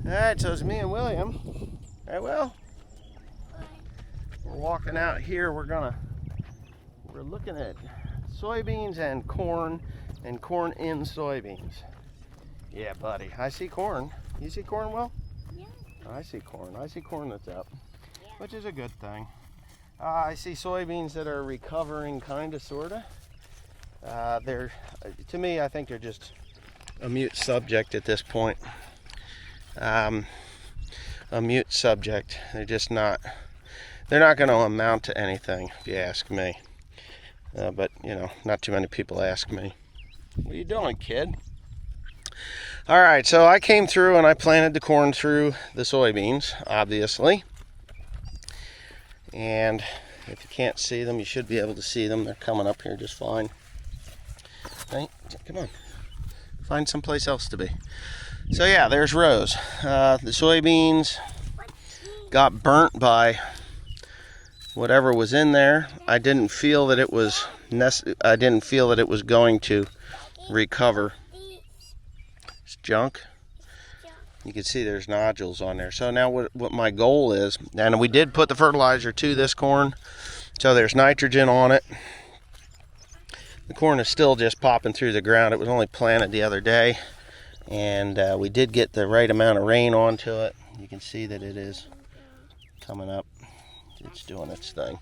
Alright, so it's me and William. Alright, well, we're walking out here. We're looking at soybeans and corn in soybeans. Yeah, buddy. I see corn. You see corn, Will? Yeah. I see corn. I see corn that's up, which is a good thing. I see soybeans that are recovering, kind of, sort of. To me, I think they're just a mute subject at this point. A mute subject. They're not going to amount to anything, if you ask me. But, not too many people ask me. What are you doing, kid? All right, so I came through and I planted the corn through the soybeans, obviously. And if you can't see them, you should be able to see them. They're coming up here just fine. Right? Come on. Find someplace else to be. So yeah, there's Rose. The soybeans got burnt by whatever was in there. I didn't feel that it was going to recover. It's junk. You can see there's nodules on there. So now what my goal is, and we did put the fertilizer to this corn, so there's nitrogen on it. The corn is still just popping through the ground. It was only planted the other day, and we did get the right amount of rain onto it. You can see that it is coming up. It's doing its thing.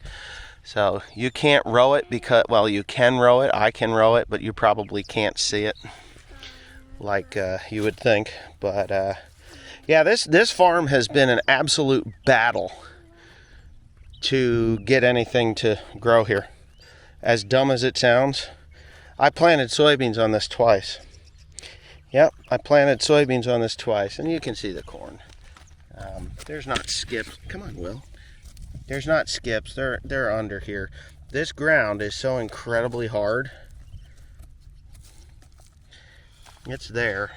So you can't row it because, well, you can row it. I can row it, but you probably can't see it like you would think. But yeah, this farm has been an absolute battle to get anything to grow here. As dumb as it sounds, I planted soybeans on this twice. Yep, I planted soybeans on this twice, and you can see the corn. There's not skips. Come on, Will. There's not skips. They're under here. This ground is so incredibly hard. It's there.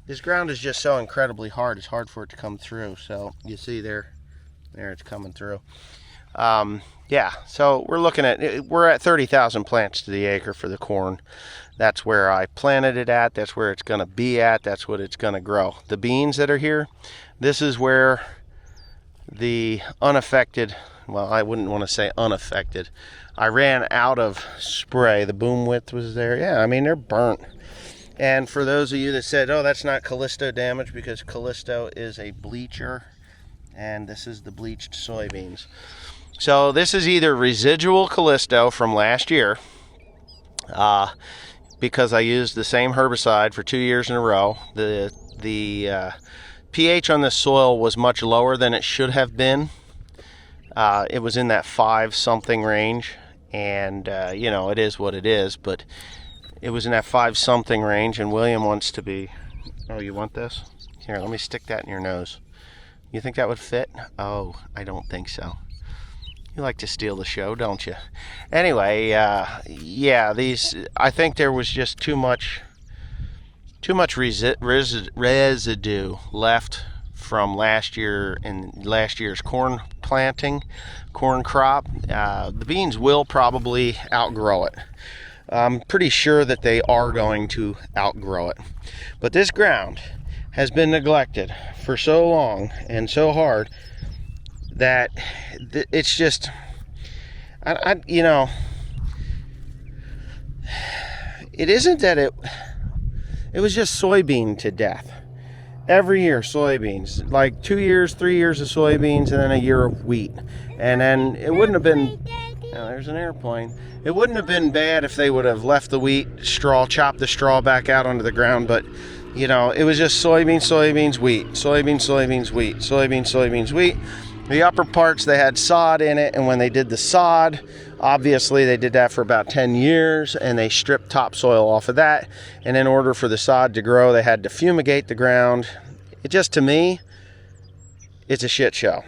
This ground is just so incredibly hard. It's hard for it to come through. So you see there it's coming through. Yeah, so we're at 30,000 plants to the acre for the corn. That's where I planted it at. That's where it's going to be at. That's what it's going to grow. The beans that are here, this is where the unaffected, well, I wouldn't want to say unaffected. I ran out of spray. The boom width was there. Yeah, I mean, they're burnt. And for those of you that said, oh, that's not Callisto damage, because Callisto is a bleacher, and this is the bleached soybeans. So this is either residual Callisto from last year, because I used the same herbicide for 2 years in a row. The pH on this soil was much lower than it should have been. It was in that 5-something range, and it is what it is, but it was in that 5-something range, and William wants to be, oh, you want this? Here, let me stick that in your nose. You think that would fit? Oh, I don't think so. You like to steal the show, don't you? Anyway, yeah, I think there was just too much residue left from last year and last year's corn crop. The beans will probably outgrow it. I'm pretty sure that they are going to outgrow it. But this ground has been neglected for so long and so hard that it's just, it isn't that it was just soybean to death. Every year, soybeans. Like 2 years, 3 years of soybeans, and then a year of wheat. And then it wouldn't have been, there's an airplane. It wouldn't have been bad if they would have left the wheat straw, chopped the straw back out onto the ground, but it was just soybeans, wheat, soybeans, wheat, soybeans, wheat. The upper parts, they had sod in it, and when they did the sod, obviously they did that for about 10 years, and they stripped topsoil off of that, and in order for the sod to grow, they had to fumigate the ground. It just, to me, it's a shit show.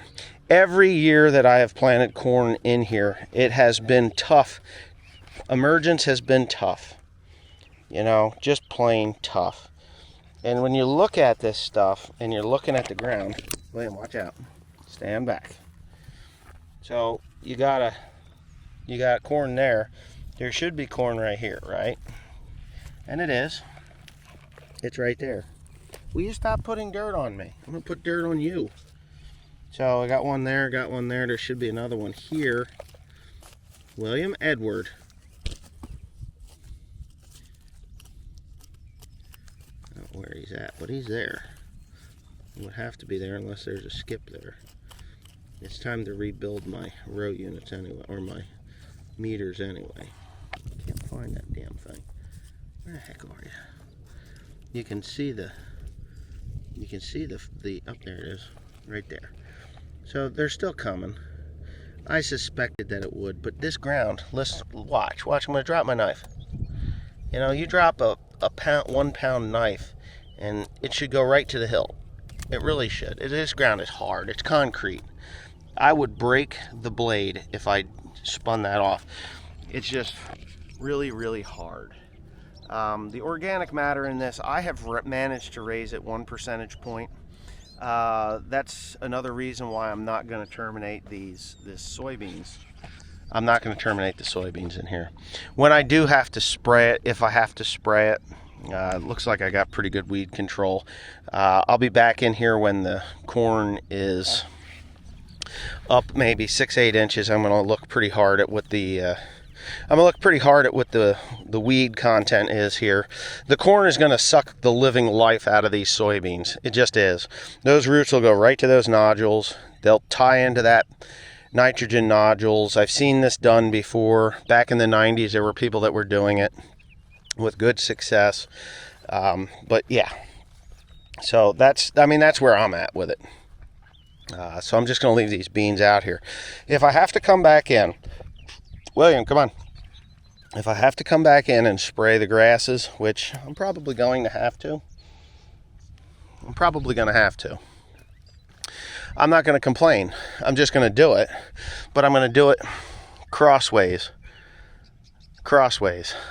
Every year that I have planted corn in here, it has been tough. Emergence has been tough. Just plain tough. And when you look at this stuff, and you're looking at the ground, William, watch out. Stand back. So you got corn there. There should be corn right here, right? And it is. It's right there. Will you stop putting dirt on me? I'm gonna put dirt on you. So I got one there, got one there. There should be another one here. William Edward. I don't know where he's at, but he's there. He would have to be there unless there's a skip there. It's time to rebuild my row units anyway, or my meters anyway. Can't find that damn thing. Where the heck are you? You can see the up there it is, right there. So they're still coming. I suspected that it would, but this ground, let's watch, I'm gonna drop my knife. You know, you drop a 1 pound knife and it should go right to the hilt. It really should. This ground is hard, it's concrete. I would break the blade if I spun that off. It's just really, really hard. The organic matter in this, I have managed to raise it 1 percentage point. That's another reason why I'm not going to terminate this soybeans. I'm not going to terminate the soybeans in here. When I do have to spray it, if I have to spray it, it looks like I got pretty good weed control. I'll be back in here when the corn is up maybe 6-8 inches. I'm going to look pretty hard at what the weed content is here. The corn is going to suck the living life out of these soybeans. It just is. Those roots will go right to those nodules. They'll tie into that nitrogen nodules. I've seen this done before. Back in the 90s, there were people that were doing it with good success. But yeah. So that's where I'm at with it. So I'm just going to leave these beans out here. If I have to come back in, William, come on. If I have to come back in and spray the grasses, which I'm probably going to have to. I'm not going to complain. I'm just going to do it. But I'm going to do it crossways.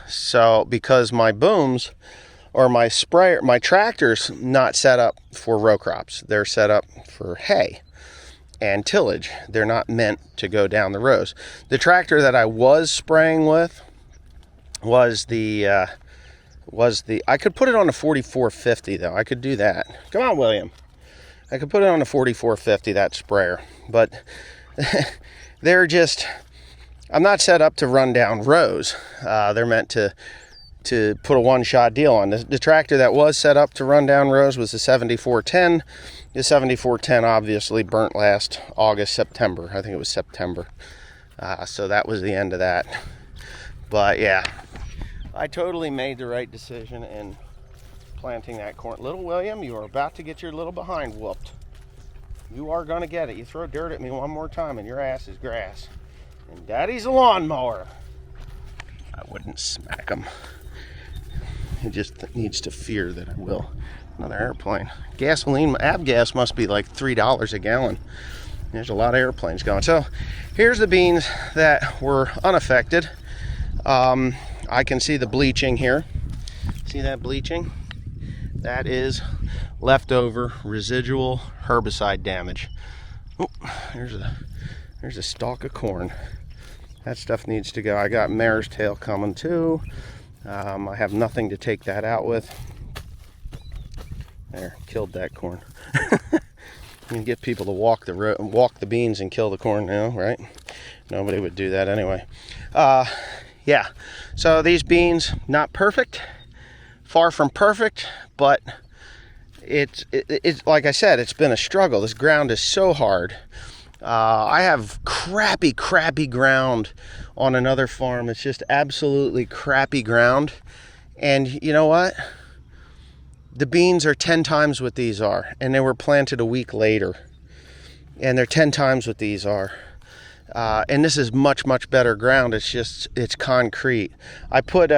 So, because my booms or my sprayer, my tractor's not set up for row crops. They're set up for hay and tillage. They're not meant to go down the rows. The tractor that I was spraying with was the I could put it on a 4450 though. I could do that. Come on, William. I could put it on a 4450, that sprayer. But they're just, I'm not set up to run down rows. They're meant to put a one-shot deal on. The tractor that was set up to run down rows was the 7410. The 7410 obviously burnt last August, September. I think it was September. So that was the end of that. But yeah, I totally made the right decision in planting that corn. Little William, you are about to get your little behind whooped. You are going to get it. You throw dirt at me one more time and your ass is grass. And Daddy's a lawnmower. I wouldn't smack him. He just needs to fear that I will. Another airplane. Gasoline, avgas must be like $3 a gallon. There's a lot of airplanes going. So here's the beans that were unaffected. I can see the bleaching here. See that bleaching? That is leftover residual herbicide damage. Oh, there's a stalk of corn. That stuff needs to go. I got mare's tail coming too. I have nothing to take that out with. There, killed that corn. You can get people to walk the beans and kill the corn now, right? Nobody would do that anyway. Yeah, so these beans, not perfect, far from perfect, but it's like I said, it's been a struggle. This ground is so hard. I have crappy ground on another farm. It's just absolutely crappy ground. And you know what? The beans are 10 times what these are, and they were planted a week later. And they're 10 times what these are. And this is much better ground. It's concrete. I put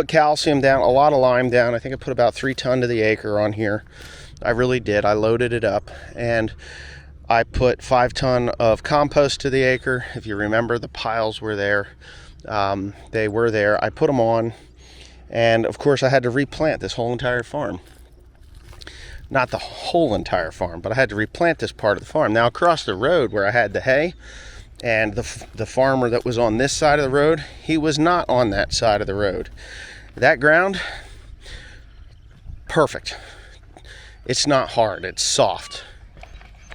calcium down, a lot of lime down. I think I put about 3 tons to the acre on here. I really did. I loaded it up, and I put 5 tons of compost to the acre. If you remember, the piles were there. They were there. I put them on, and of course I had to replant this whole entire farm. Not the whole entire farm, but I had to replant this part of the farm. Now across the road where I had the hay, and the farmer that was on this side of the road, he was not on that side of the road. That ground, perfect. It's not hard, it's soft.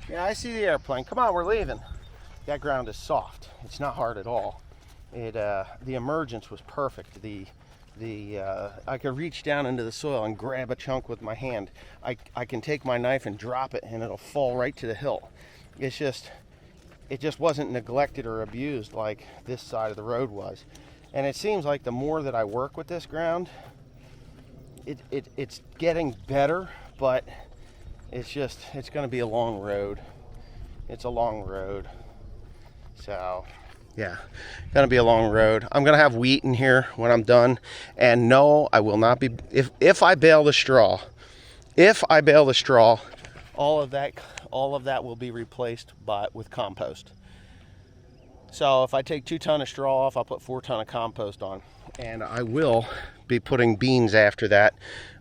Yeah, I see the airplane. Come on, we're leaving. That ground is soft. It's not hard at all. The emergence was perfect. I could reach down into the soil and grab a chunk with my hand. I can take my knife and drop it and it'll fall right to the hilt. It just wasn't neglected or abused like this side of the road was. And it seems like the more that I work with this ground, it's getting better, but it's going to be a long road. It's a long road. So yeah, gonna be a long road. I'm gonna have wheat in here when I'm done, and no, I will not be. If I bale the straw, all of that will be replaced with compost. So if I take 2 tons of straw off, I'll put 4 tons of compost on, and I will be putting beans after that,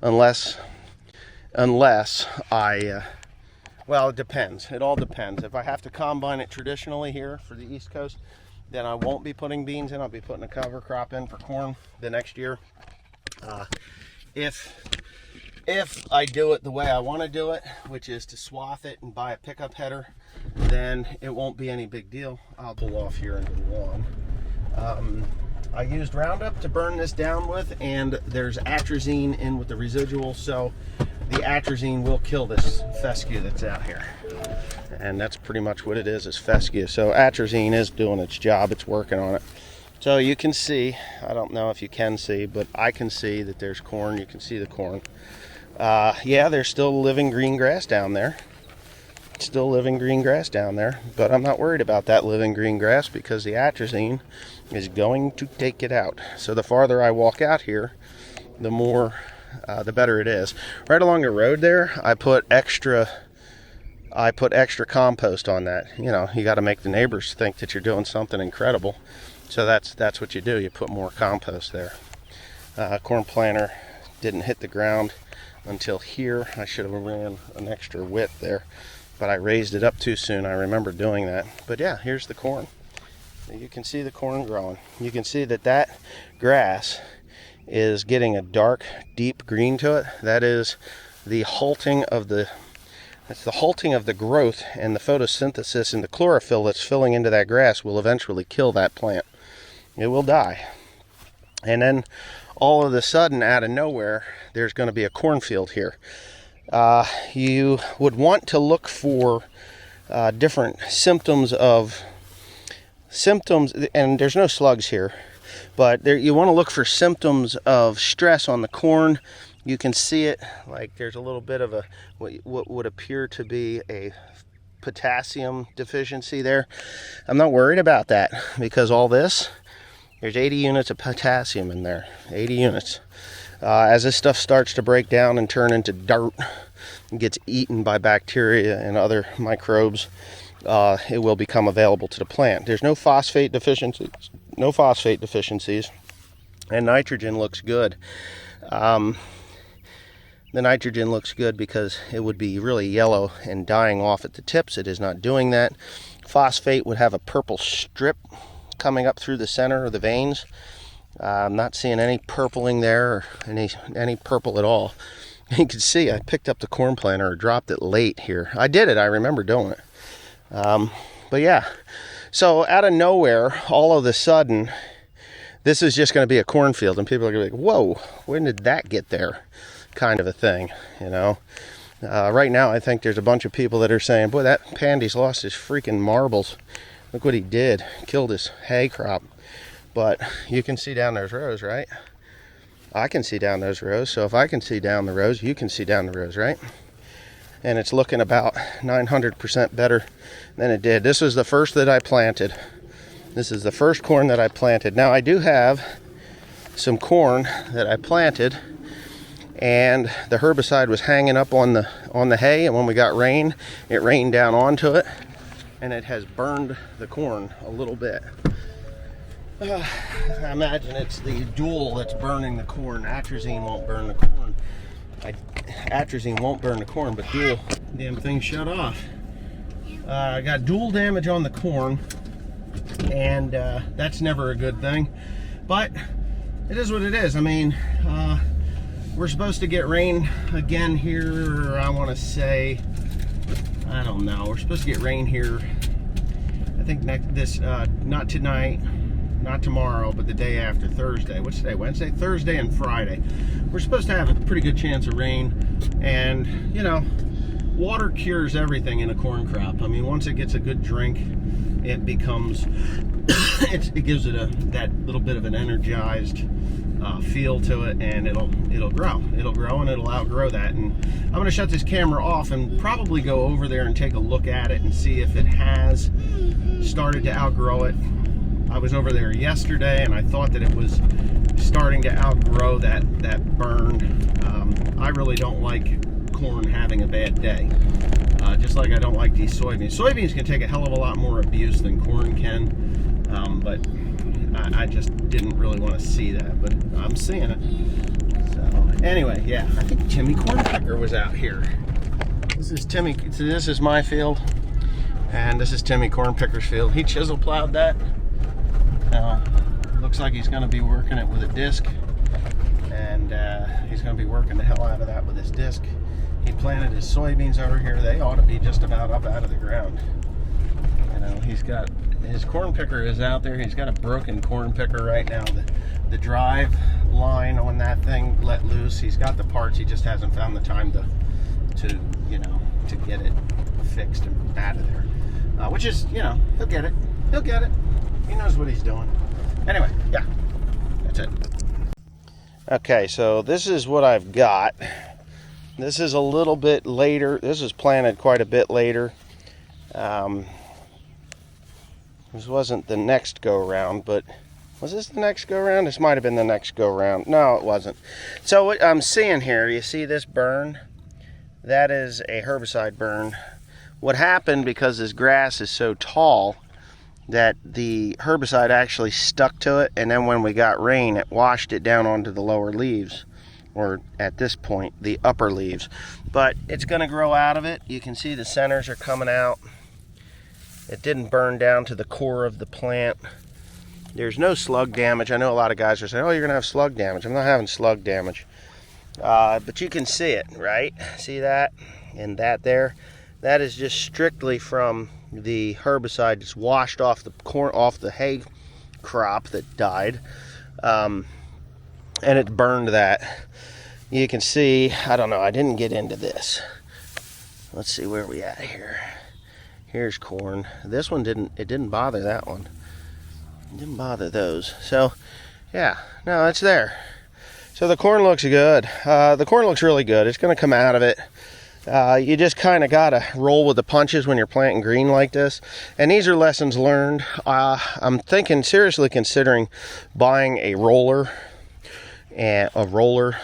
unless I. Well, it depends. It all depends. If I have to combine it traditionally here for the East Coast, then I won't be putting beans in. I'll be putting a cover crop in for corn the next year. If I do it the way I want to do it, which is to swath it and buy a pickup header, then it won't be any big deal. I'll pull off here into the lawn. I used Roundup to burn this down with, and there's atrazine in with the residual, so the atrazine will kill this fescue that's out here. And that's pretty much what it is fescue. So atrazine is doing its job, it's working on it. So you can see, I don't know if you can see, but I can see that there's corn. You can see the corn. Yeah, there's still living green grass down there. But I'm not worried about that living green grass because the atrazine is going to take it out. So the farther I walk out here, the better it is. Right along the road there, I put extra compost on that. You know, you got to make the neighbors think that you're doing something incredible. So that's what you do. You put more compost there. Corn planter didn't hit the ground until here. I should have ran an extra width there, but I raised it up too soon. I remember doing that. But yeah, here's the corn. You can see the corn growing. You can see that grass is getting a dark, deep green to it. That is the halting of the growth, and the photosynthesis and the chlorophyll that's filling into that grass will eventually kill that plant. It will die. And then all of a sudden, out of nowhere, there's going to be a cornfield here. You would want to look for different symptoms, and there's no slugs here, but you want to look for symptoms of stress on the corn. You can see it, like there's a little bit of what would appear to be a potassium deficiency there. I'm not worried about that because there's 80 units of potassium in there, 80 units. As this stuff starts to break down and turn into dirt and gets eaten by bacteria and other microbes, it will become available to the plant. There's no phosphate deficiencies, and nitrogen looks good. The nitrogen looks good because it would be really yellow and dying off at the tips. It is not doing that. Phosphate would have a purple strip coming up through the center of the veins. I'm not seeing any purpling there or any purple at all. You can see I picked up the corn planter or dropped it late here. I did it. I remember doing it. But yeah, so out of nowhere, all of a sudden, this is just going to be a cornfield, and people are going to be like, whoa, when did that get there? Kind of a thing, you know. Right now, I think there's a bunch of people that are saying, boy, that Pandy's lost his freaking marbles. Look what he did. Killed his hay crop. But you can see down those rows, right? I can see down those rows. So if I can see down the rows, you can see down the rows, right? And it's looking about 900% better than it did. This was the first that I planted. This is the first corn that I planted. Now, I do have some corn that I planted, and the herbicide was hanging up on the hay, and when we got rain, it rained down onto it, and it has burned the corn a little bit. I imagine it's the dual that's burning the corn. Atrazine won't burn the corn. Atrazine won't burn the corn, but dual, damn thing shut off. I got dual damage on the corn, and that's never a good thing, but it is what it is. I mean, We're supposed to get rain again here, I want to say, I don't know. We're supposed to get rain here, I think not tonight, not tomorrow, but the day after, Thursday. What's today, Wednesday? Thursday and Friday. We're supposed to have a pretty good chance of rain, and, you know, water cures everything in a corn crop. I mean, once it gets a good drink, it becomes, it gives it that little bit of an energized feel to it, and it'll grow. It'll grow and it'll outgrow that. And I'm going to shut this camera off and probably go over there and take a look at it and see if it has started to outgrow it. I was over there yesterday and I thought that it was starting to outgrow that burn. I really don't like corn having a bad day. Just like I don't like these soybeans. Soybeans can take a hell of a lot more abuse than corn can, but I just didn't really want to see that, but I'm seeing it. So anyway, yeah, I think Timmy Cornpecker was out here. This is my field, and this is Timmy Cornpecker's field. He chisel plowed that. Looks like he's going to be working it with a disc, and he's going to be working the hell out of that with his disc. He planted his soybeans over here. They ought to be just about up out of the ground. You know, he's got his corn picker is out there. He's got a broken corn picker right now. The drive line on that thing let loose. He's got the parts. He just hasn't found the time to get it fixed and out of there. Which is, you know, he'll get it. He'll get it. He knows what he's doing. Anyway, yeah, that's it. Okay, so this is what I've got. This is a little bit later. This is planted quite a bit later. This wasn't the next go round, but was this the next go round? This might have been the next go round. No, it wasn't. So what I'm seeing here, you see this burn? That is a herbicide burn. What happened, because this grass is so tall, that the herbicide actually stuck to it, and then when we got rain, it washed it down onto the lower leaves, or at this point, the upper leaves. But it's going to grow out of it. You can see the centers are coming out. It didn't burn down to the core of the plant. There's no slug damage. I know a lot of guys are saying, oh, you're going to have slug damage. I'm not having slug damage. But you can see it, right? See that? And that there? That is just strictly from the herbicide that's washed off the corn, off the hay crop that died. And it burned that. You can see, I don't know, I didn't get into this. Let's see where we at here. Here's corn. This one didn't bother that one. It didn't bother those. So, yeah, no, it's there. So the corn looks good. The corn looks really good. It's going to come out of it. You just kind of got to roll with the punches when you're planting green like this. And these are lessons learned. I'm seriously considering buying a roller.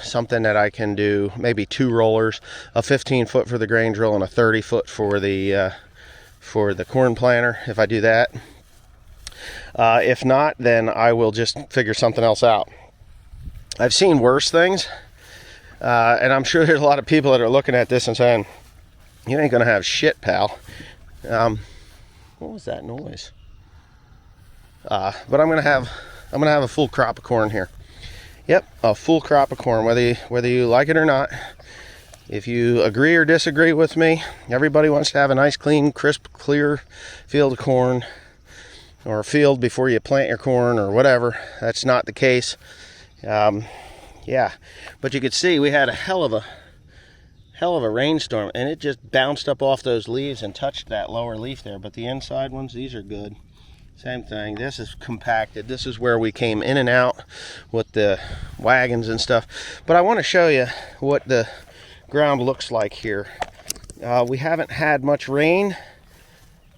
Something that I can do, maybe 2 rollers, a 15-foot for the grain drill and a 30-foot for the corn planter, if I do that. If not, then I will just figure something else out. I've seen worse things, and I'm sure there's a lot of people that are looking at this and saying, you ain't gonna have shit, pal. What was that noise? But I'm gonna have a full crop of corn here. Yep, a full crop of corn, whether you like it or not. If you agree or disagree with me, everybody wants to have a nice, clean, crisp, clear field of corn, or a field before you plant your corn or whatever. That's not the case. Yeah, but you could see we had a hell of a rainstorm, and it just bounced up off those leaves and touched that lower leaf there. But the inside ones, these are good. Same thing. This is compacted. This is where we came in and out with the wagons and stuff. But I want to show you what the ground looks like here. We haven't had much rain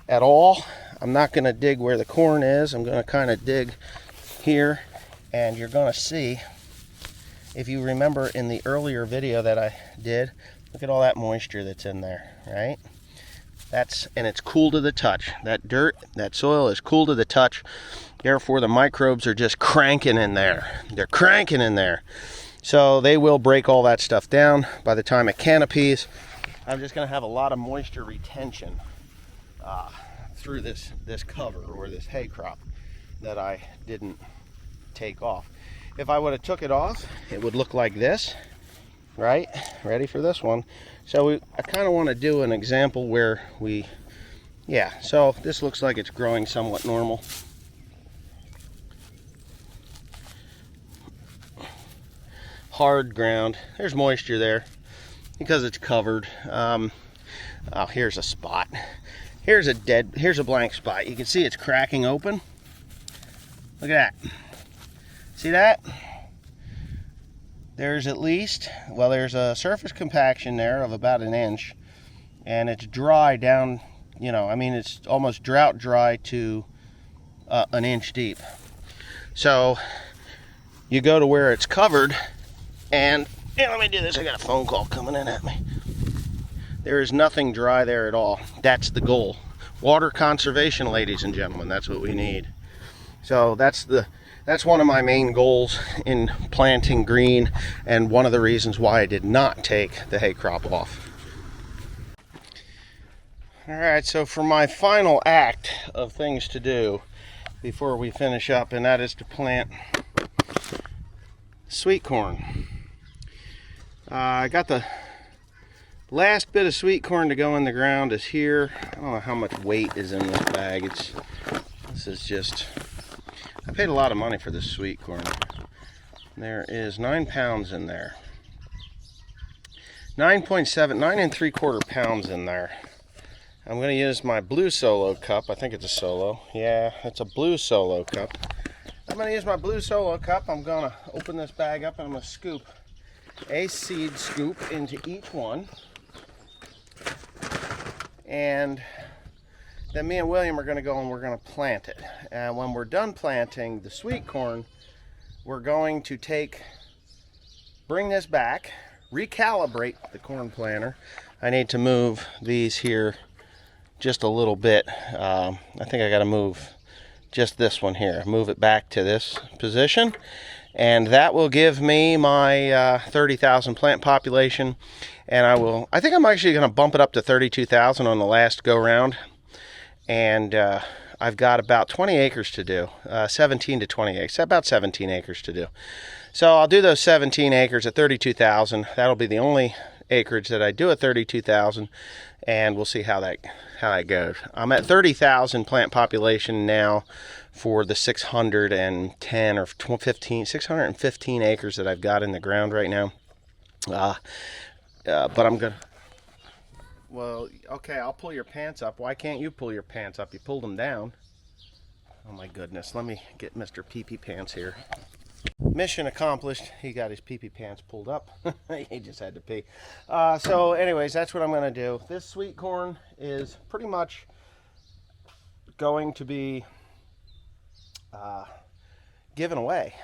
at all. I'm not going to dig where the corn is. I'm going to kind of dig here, and you're going to see, if you remember in the earlier video that I did, look at all that moisture that's in there, right? And it's cool to the touch. That dirt, that soil is cool to the touch. Therefore, the microbes are just cranking in there. They're cranking in there. So they will break all that stuff down. By the time it canopies, I'm just going to have a lot of moisture retention through this cover, or this hay crop that I didn't take off. If I would have took it off, it would look like this. right? Ready for this one. So I kind of want to do an example where yeah, so this looks like it's growing somewhat normal. Hard ground. There's moisture there because it's covered. Oh, here's a spot. Here's a blank spot. You can see it's cracking open. Look at that. See that? There's at least, well, there's a surface compaction there of about 1 inch, and it's dry down, you know, I mean, it's almost drought dry to 1 inch deep. So you go to where it's covered, and let me do this. I got a phone call coming in at me. There is nothing dry there at all. That's the goal. Water conservation, ladies and gentlemen. That's what we need. So that's one of my main goals in planting green, and one of the reasons why I did not take the hay crop off. All right, so for my final act of things to do before we finish up, and that is to plant sweet corn. I got the last bit of sweet corn to go in the ground is here. I don't know how much weight is in this bag. This is just, I paid a lot of money for this sweet corn. There is 9 pounds in there. 9 3/4 pounds in there. I'm going to use my blue Solo cup. I think it's a Solo. Yeah, it's a blue Solo cup. I'm going to use my blue Solo cup. I'm going to open this bag up and I'm going to scoop a seed scoop into each one. And then me and William are going to go and we're going to plant it. And when we're done planting the sweet corn, we're going to bring this back, recalibrate the corn planter. I need to move these here just a little bit. I think I got to move just this one here. Move it back to this position. And that will give me my 30,000 plant population. And I think I'm actually going to bump it up to 32,000 on the last go round. And I've got about 20 acres to do, 17 to 20 acres, about 17 acres to do. So I'll do those 17 acres at 32,000. That'll be the only acreage that I do at 32,000, and we'll see how that goes. I'm at 30,000 plant population now for the 610 or 615 acres that I've got in the ground right now. But I'm gonna. Well, okay, I'll pull your pants up. Why can't you pull your pants up? You pulled them down. Oh my goodness, let me get Mr. Pee-Pee Pants here. Mission accomplished. He got his pee-pee pants pulled up. He just had to pee. So anyways, that's what I'm going to do. This sweet corn is pretty much going to be given away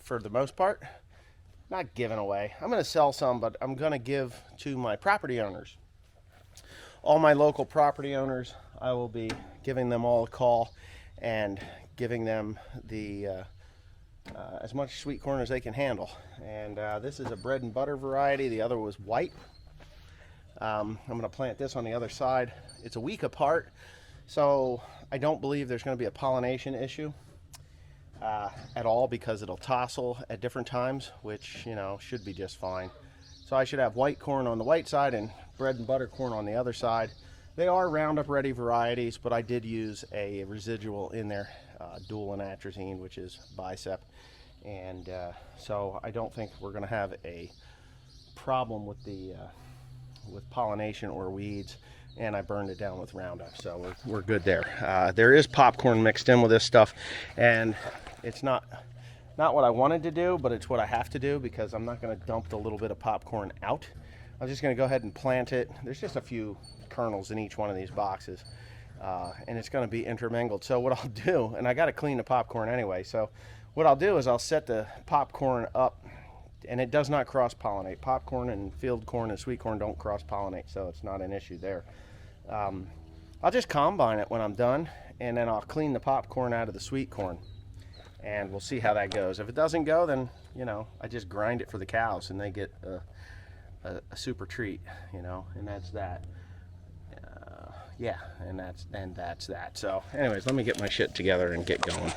for the most part. Not given away. I'm going to sell some, but I'm going to give to my property owners. All my local property owners, I will be giving them all a call and giving them the as much sweet corn as they can handle. And this is a bread and butter variety. The other was white. I'm going to plant this on the other side. It's a week apart, so I don't believe there's going to be a pollination issue at all, because it'll tossle at different times, which, you know, should be just fine. So I should have white corn on the white side and bread and butter corn on the other side. They are Roundup Ready varieties, but I did use a residual in there, dual atrazine, which is bicep. And so I don't think we're going to have a problem with the with pollination or weeds. And I burned it down with Roundup, so we're good there. There is popcorn mixed in with this stuff, and it's not what I wanted to do, but it's what I have to do, because I'm not going to dump the little bit of popcorn out. I'm just going to go ahead and plant it. There's just a few kernels in each one of these boxes, and it's going to be intermingled. So what I'll do, and I got to clean the popcorn anyway, so what I'll do is I'll set the popcorn up, and it does not cross-pollinate. Popcorn and field corn and sweet corn don't cross-pollinate, so it's not an issue there. I'll just combine it when I'm done, and then I'll clean the popcorn out of the sweet corn, and we'll see how that goes. If it doesn't go, then, you know, I just grind it for the cows, and they get a super treat, you know, and that's that. Yeah, and that's that. So anyways, let me get my shit together and get going.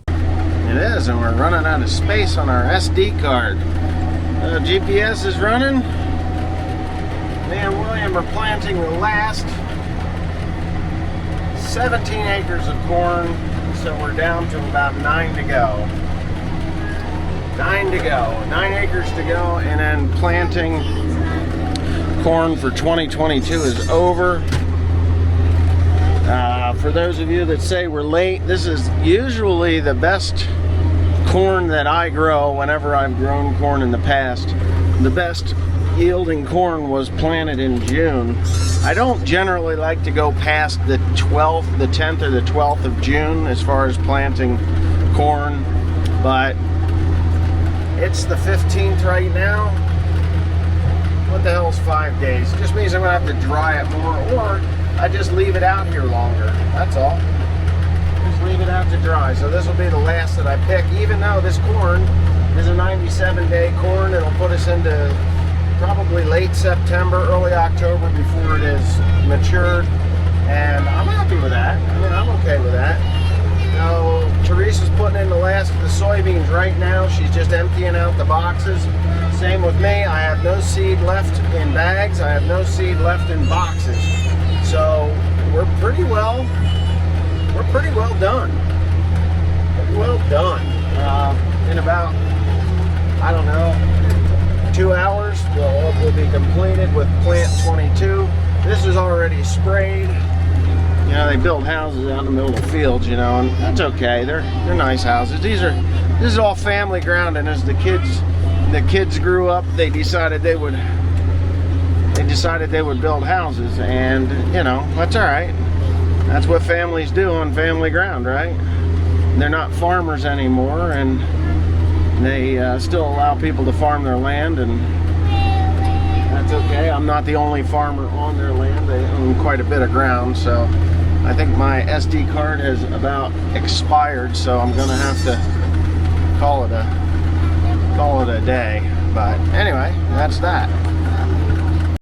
It is, and we're running out of space on our SD card. GPS is running. Me and William are planting the last 17 acres of corn, so we're down to about 9 to go. 9 to go. 9 acres to go, and then planting corn for 2022 is over. For those of you that say we're late, this is usually the best corn that I grow whenever I've grown corn in the past. The best yielding corn was planted in June. I don't generally like to go past the 12th, the 10th or the 12th of June as far as planting corn, but it's the 15th right now. What the hell is 5 days? It just means I'm gonna have to dry it more, or I just leave it out here longer. That's all. Just leave it out to dry. So this will be the last that I pick, even though this corn is a 97-day corn. It'll put us into probably late September, early October before it is matured. And I'm happy with that. I mean, I'm okay with that. Now, Teresa's putting in the last of the soybeans right now. She's just emptying out the boxes. Same with me. I have no seed left in bags. I have no seed left in boxes. So we're pretty well done. Pretty well done. In about, I don't know, 2 hours, we'll be completed with plant 22. This is already sprayed. You know, they build houses out in the middle of fields, you know, and that's okay. They're nice houses. This is all family ground, and as the kids grew up, they decided they would build houses, and you know, that's all right. That's what families do on family ground, right? They're not farmers anymore, and they still allow people to farm their land, and that's okay. I'm not the only farmer on their land. They own quite a bit of ground, so I think my SD card has about expired, so I'm gonna have to call it a day. But anyway, that's that.